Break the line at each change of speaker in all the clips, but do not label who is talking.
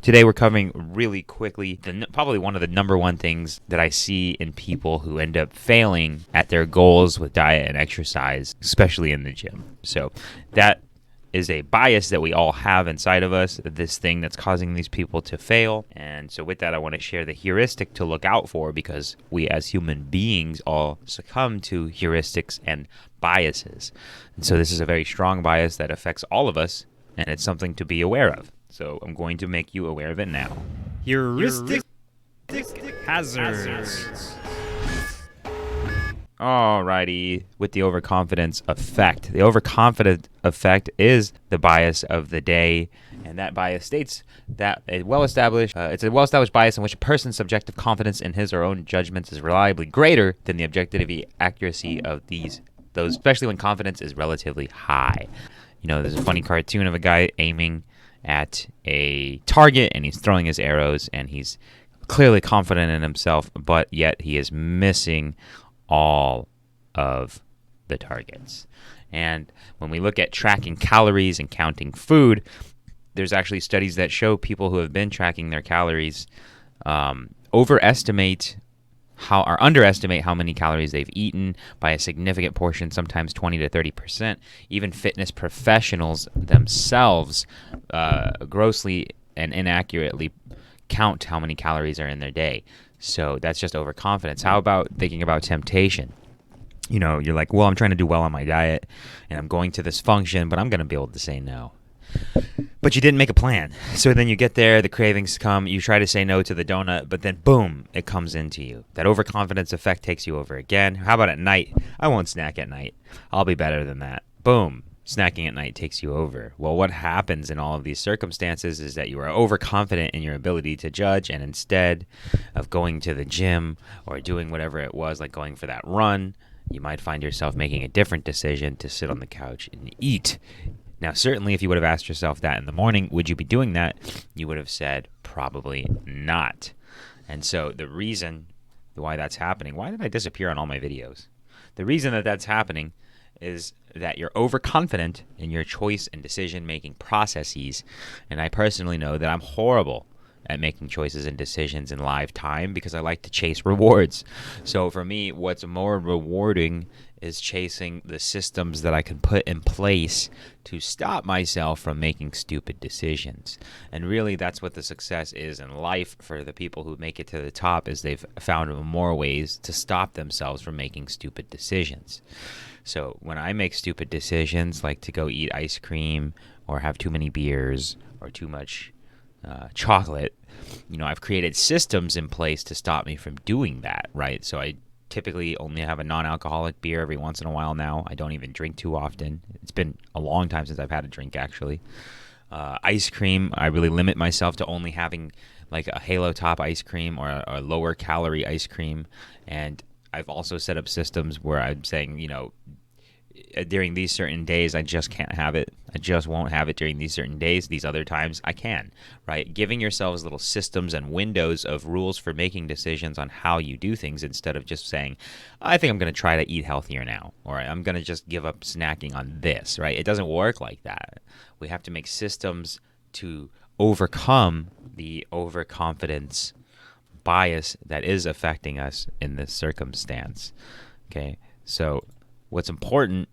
Today we're covering really quickly probably one of the number one things that I see in people who end up failing at their goals with diet and exercise, especially in the gym. So that is a bias that we all have inside of us, this thing that's causing these people to fail. And so with that, I want to share the heuristic to look out for, because we as human beings all succumb to heuristics and biases. And so this is a very strong bias that affects all of us, and it's something to be aware of. So I'm going to make you aware of it now.
Heuristic hazards.
Alrighty, with the overconfidence effect. The overconfident effect is the bias of the day, and that bias states that it's a well-established bias in which a person's subjective confidence in his or own judgments is reliably greater than the objective accuracy of those, especially when confidence is relatively high. You know, there's a funny cartoon of a guy aiming at a target, and he's throwing his arrows, and he's clearly confident in himself, but yet he is missing all of the targets. And when we look at tracking calories and counting food, there's actually studies that show people who have been tracking their calories underestimate how many calories they've eaten by a significant portion, sometimes 20 to 30%. Even fitness professionals themselves grossly and inaccurately count how many calories are in their day. So that's just overconfidence. How about thinking about temptation? You know, you're like, well, I'm trying to do well on my diet, and I'm going to this function, but I'm going to be able to say no. But you didn't make a plan. So then you get there, the cravings come, you try to say no to the donut, but then boom, it comes into you. That overconfidence effect takes you over again. How about at night? I won't snack at night. I'll be better than that. Boom. Snacking at night takes you over. Well, what happens in all of these circumstances is that you are overconfident in your ability to judge, and instead of going to the gym or doing whatever it was, like going for that run, you might find yourself making a different decision to sit on the couch and eat. Now, certainly if you would have asked yourself that in the morning, would you be doing that? You would have said probably not. And so the reason why that's happening, why did I disappear on all my videos? The reason that that's happening is that you're overconfident in your choice and decision-making processes. And I personally know that I'm horrible at making choices and decisions in live time because I like to chase rewards. So for me, what's more rewarding is chasing the systems that I can put in place to stop myself from making stupid decisions. And really, that's what the success is in life for the people who make it to the top, is they've found more ways to stop themselves from making stupid decisions. So when I make stupid decisions, like to go eat ice cream or have too many beers or too much chocolate, you know, I've created systems in place to stop me from doing that, right? So I typically only have a non-alcoholic beer every once in a while now. I don't even drink too often. It's been a long time since I've had a drink, actually. Ice cream, I really limit myself to only having like a Halo Top ice cream or a lower calorie ice cream. And I've also set up systems where I'm saying, you know, during these certain days, I just can't have it. I just won't have it during these certain days. These other times, I can, right? Giving yourselves little systems and windows of rules for making decisions on how you do things, instead of just saying, I think I'm going to try to eat healthier now, or I'm going to just give up snacking on this, right? It doesn't work like that. We have to make systems to overcome the overconfidence bias that is affecting us in this circumstance, okay? So what's important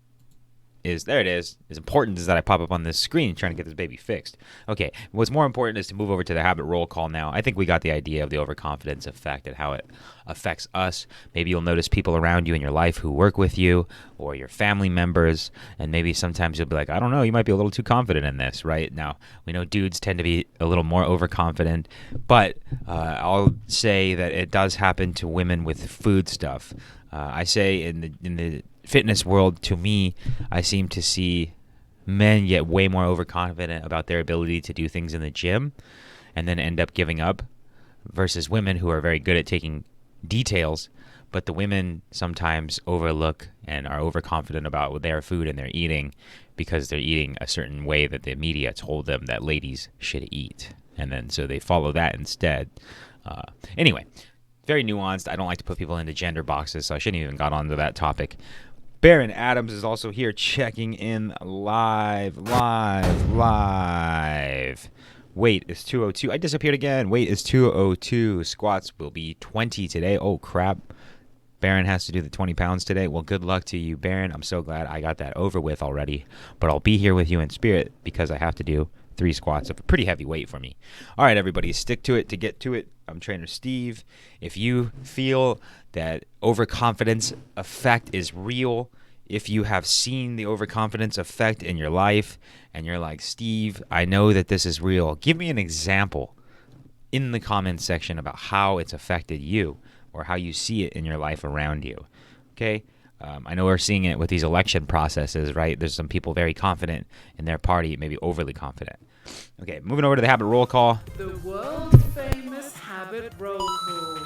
is, there it is, important is that I pop up on this screen trying to get this baby fixed. Okay, what's more important is to move over to the habit roll call now. I think we got the idea of the overconfidence effect and how it affects us. Maybe you'll notice people around you in your life who work with you, or your family members, and maybe sometimes you'll be like, I don't know, you might be a little too confident in this, right? Now, we know dudes tend to be a little more overconfident, but I'll say that it does happen to women with food stuff. I say in the fitness world, to me, I seem to see men get way more overconfident about their ability to do things in the gym and then end up giving up, versus women who are very good at taking details, but the women sometimes overlook and are overconfident about their food and their eating because they're eating a certain way that the media told them that ladies should eat. And then so they follow that instead. Anyway, very nuanced. I don't like to put people into gender boxes, so I shouldn't even got onto that topic. Baron Adams is also here checking in live. Weight is 202. I disappeared again. Weight is 202. Squats will be 20 today. Oh, crap. Baron has to do the 20 pounds today. Well, good luck to you, Baron. I'm so glad I got that over with already. But I'll be here with you in spirit because I have to do 3 squats of a pretty heavy weight for me. All right, everybody, stick to it to get to it. I'm Trainer Steve. If you feel that overconfidence effect is real, if you have seen the overconfidence effect in your life and you're like, Steve, I know that this is real, give me an example in the comments section about how it's affected you or how you see it in your life around you. Okay? I know we're seeing it with these election processes, right? There's some people very confident in their party, maybe overly confident. Okay, moving over to the habit roll call.
The world famous habit roll call.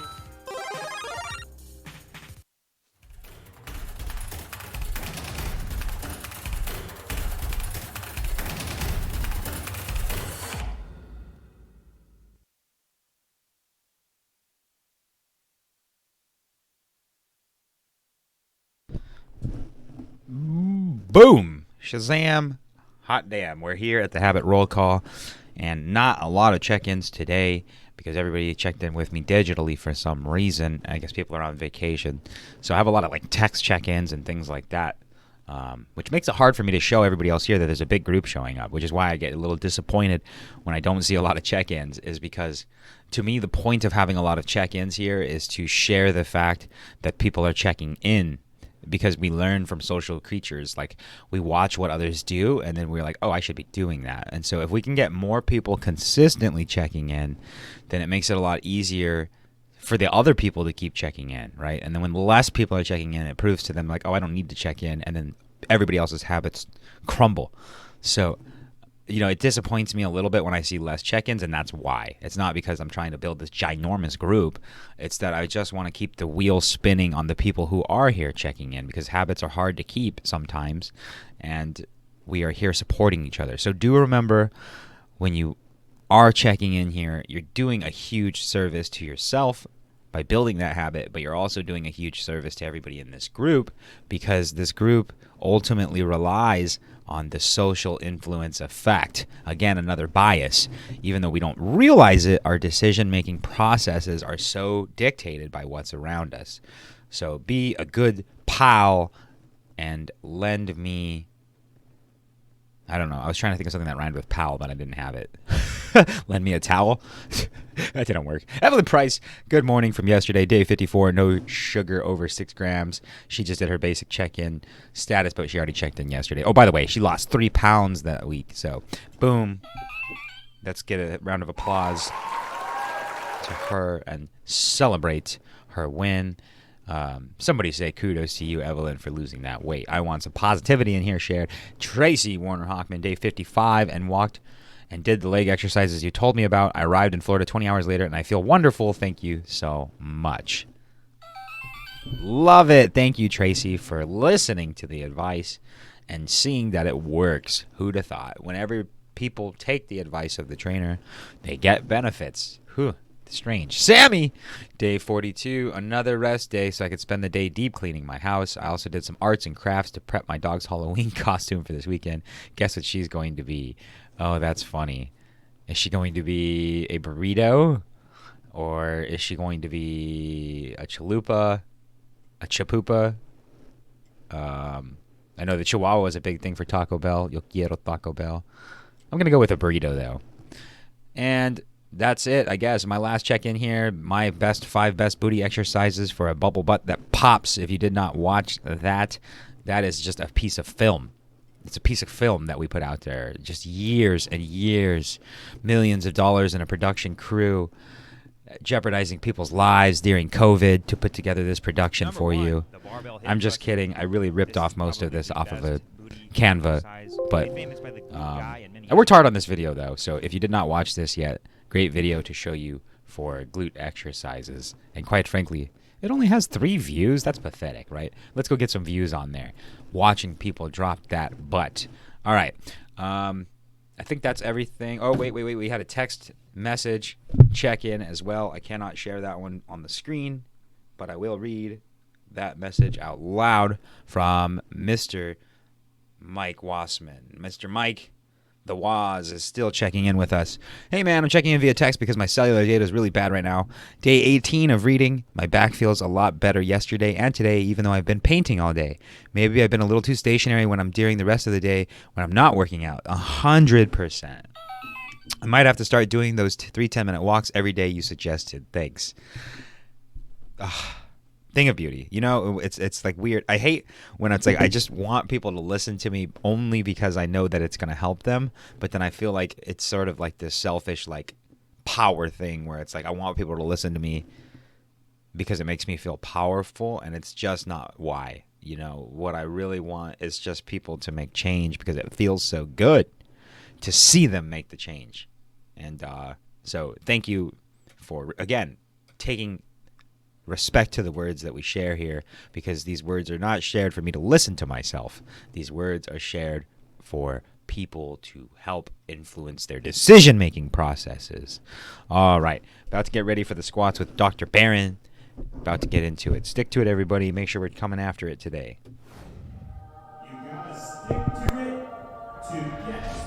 Boom! Shazam! Hot damn. We're here at the habit roll call, and not a lot of check-ins today because everybody checked in with me digitally for some reason. I guess people are on vacation. So I have a lot of like text check-ins and things like that, which makes it hard for me to show everybody else here that there's a big group showing up, which is why I get a little disappointed when I don't see a lot of check-ins, is because to me the point of having a lot of check-ins here is to share the fact that people are checking in. Because we learn from social creatures, like we watch what others do and then we're like, oh, I should be doing that. And so if we can get more people consistently checking in, then it makes it a lot easier for the other people to keep checking in, right? And then when less people are checking in, it proves to them like, oh, I don't need to check in, and then everybody else's habits crumble. So it disappoints me a little bit when I see less check-ins, and that's why. It's not because I'm trying to build this ginormous group. It's that I just want to keep the wheel spinning on the people who are here checking in, because habits are hard to keep sometimes, and we are here supporting each other. So do remember, when you are checking in here, you're doing a huge service to yourself by building that habit, but you're also doing a huge service to everybody in this group, because this group ultimately relies on the social influence effect. Again, another bias. Even though we don't realize it, our decision-making processes are so dictated by what's around us. So be a good pal and lend me... I don't know. I was trying to think of something that rhymed with pal, but I didn't have it. Lend me a towel? That didn't work. Evelyn Price, good morning from yesterday, day 54. No sugar over 6 grams. She just did her basic check-in status, but she already checked in yesterday. Oh, by the way, she lost 3 pounds that week. So, boom. Let's get a round of applause to her and celebrate her win. Somebody say kudos to you, Evelyn, for losing that weight. I want some positivity in here shared. Tracy Warner Hockman, day 55, and walked and did the leg exercises you told me about. I arrived in Florida 20 hours later, and I feel wonderful. Thank you so much. Love it. Thank you, Tracy, for listening to the advice and seeing that it works. Who'd have thought? Whenever people take the advice of the trainer, they get benefits. Whew. Strange. Sammy, day 42, another rest day so I could spend the day deep cleaning my house. I also did some arts and crafts to prep my dog's Halloween costume for this weekend. Guess what she's going to be? Oh, that's funny. Is she going to be a burrito? Or is she going to be a chalupa? A chapupa? I know the Chihuahua is a big thing for Taco Bell. Yo quiero Taco Bell. I'm going to go with a burrito, though. And that's it, I guess. My last check-in here, my 5 best booty exercises for a bubble butt that pops. If you did not watch that, that is just a piece of film. It's a piece of film that we put out there. Just years and years, millions of dollars in a production crew, jeopardizing people's lives during COVID to put together this production for you. I'm just kidding. I really ripped off most of this off of a Canva, but I worked hard on this video, though. So if you did not watch this yet, great video to show you for glute exercises. And quite frankly, it only has 3 views. That's pathetic, right? Let's go get some views on there. Watching people drop that butt. All right. I think that's everything. Oh, wait. We had a text message check-in as well. I cannot share that one on the screen, but I will read that message out loud from Mr. Mike Wassman. Mr. Mike, The Waz is still checking in with us. Hey man, I'm checking in via text because my cellular data is really bad right now. Day 18 of reading. My back feels a lot better yesterday and today, even though I've been painting all day. Maybe I've been a little too stationary when I'm during the rest of the day when I'm not working out. 100%. I might have to start doing those 3 10-minute walks every day you suggested. Thanks. Thing of beauty. You know, it's like weird. I hate when it's like I just want people to listen to me only because I know that it's going to help them, but then I feel like it's sort of like this selfish like power thing where it's like I want people to listen to me because it makes me feel powerful, and it's just not why. You know, what I really want is just people to make change because it feels so good to see them make the change. And so thank you for, again, taking respect to the words that we share here, because these words are not shared for me to listen to myself. These words are shared for people to help influence their decision-making processes. All right, about to get ready for the squats with Dr. Barron. About to get into it. Stick to it, everybody. Make sure we're coming after it today.
You gotta stick to it to get